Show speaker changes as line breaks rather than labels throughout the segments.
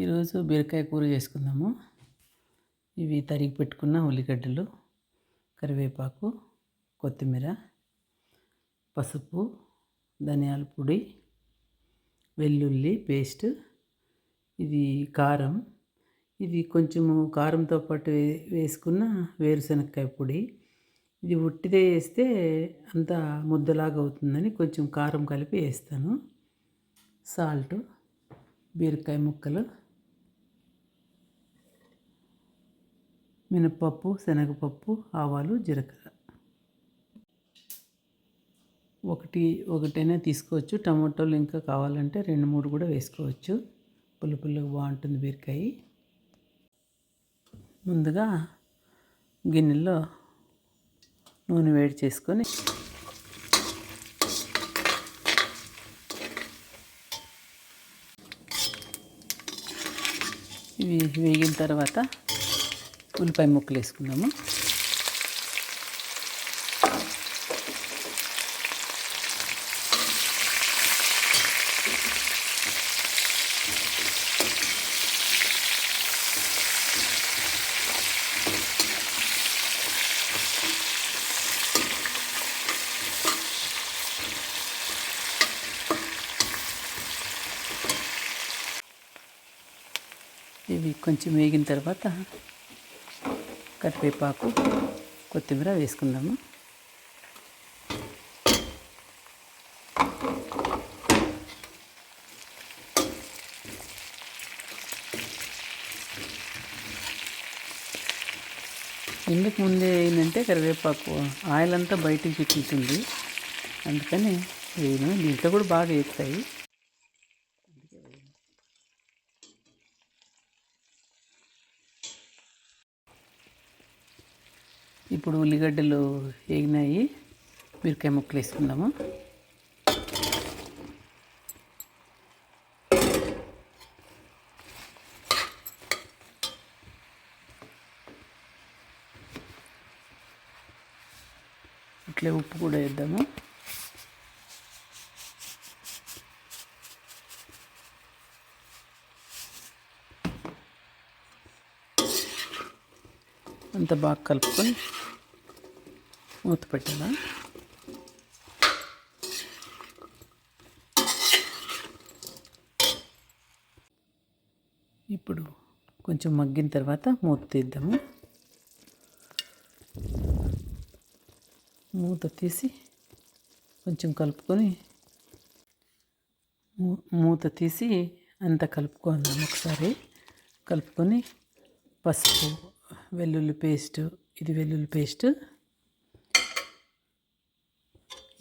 ఈరోజు బీరకాయ కూర చేసుకుందాము. ఇవి తరిగి పెట్టుకున్న ఉల్లిగడ్డలు, కరివేపాకు, కొత్తిమీర, పసుపు, ధనియాల పొడి, వెల్లుల్లి పేస్ట్, ఇది కారం, ఇది కొంచెము కారంతో పాటు వేసుకున్న వేరుశనగకాయ పొడి. ఇది ఉట్టిదే వేస్తే అంతా ముద్దలాగా అవుతుందని కొంచెం కారం కలిపి వేస్తాను. సాల్ట్, బీరకాయ ముక్కలు, మినపప్పు, శనగపప్పు, ఆవాలు, జీలకర్ర. ఒకటైనా తీసుకోవచ్చు. టమాటోలు ఇంకా కావాలంటే 2-3 కూడా వేసుకోవచ్చు. పుల్లగా బాగుంటుంది బీరకాయ. ముందుగా గిన్నెలో నూనె వేడి చేసుకొని ఇవి వేగిన తర్వాత ఉల్లిపాయ ముక్కలు వేసుకుందాము. ఇవి కొంచెం వేగిన తర్వాత కరివేపాకు, కొత్తిమీర వేసుకుందాము. ఎందుకు ముందే ఏంటంటే కరివేపాకు ఆయిల్ అంతా బయటికి చిక్కుతుంది, అందుకని వేయను. దీంట్లో కూడా బాగా ఎక్కుతాయి. ఇప్పుడు ఉల్లిగడ్డలు వేగినాయి, బీరకాయ ముక్కలు వేసుకుందాము. ఇట్లే ఉప్పు కూడా వేద్దాము. అంత బాగా కలుపుకొని మూత పెట్టాలా. ఇప్పుడు కొంచెం మగ్గిన తర్వాత మూత తీద్దాము. మూత తీసి కొంచెం కలుపుకొని మూత తీసి అంతా కలుపుకుందాం. ఒకసారి కలుపుకొని పసుపు, వెల్లుల్లి పేస్ట్, ఇది వెల్లుల్లి పేస్ట్,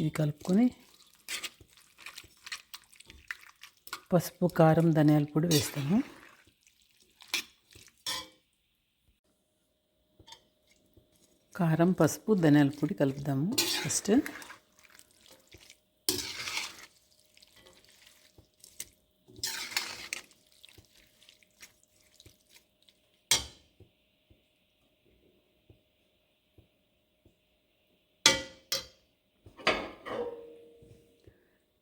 ఇది కలుపుకొని పసుపు, కారం, ధనియాల పొడి వేస్తాము. కారం, పసుపు, ధనియాల పొడి కలుపుదాము ఫస్ట్.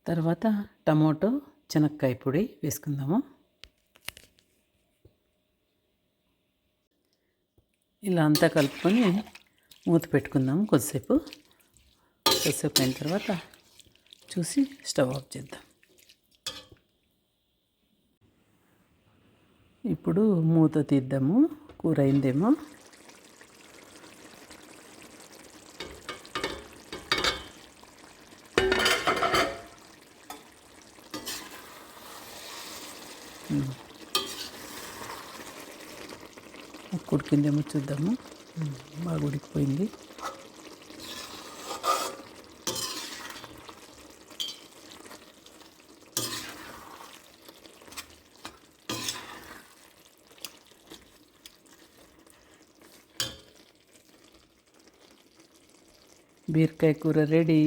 తర్వాత టమాటో, శనక్కాయ పొడి వేసుకుందాము. ఇలా అంతా కలుపుకొని మూత పెట్టుకుందాము. కొద్దిసేపు అయిన తర్వాత చూసి స్టవ్ ఆఫ్ చేద్దాం. ఇప్పుడు మూత తీద్దాము. కూర అయిందేమో. ఉడికిందేమో చూద్దాము. బాగా ఉడికిపోయింది. బీరకాయ కూర రెడీ.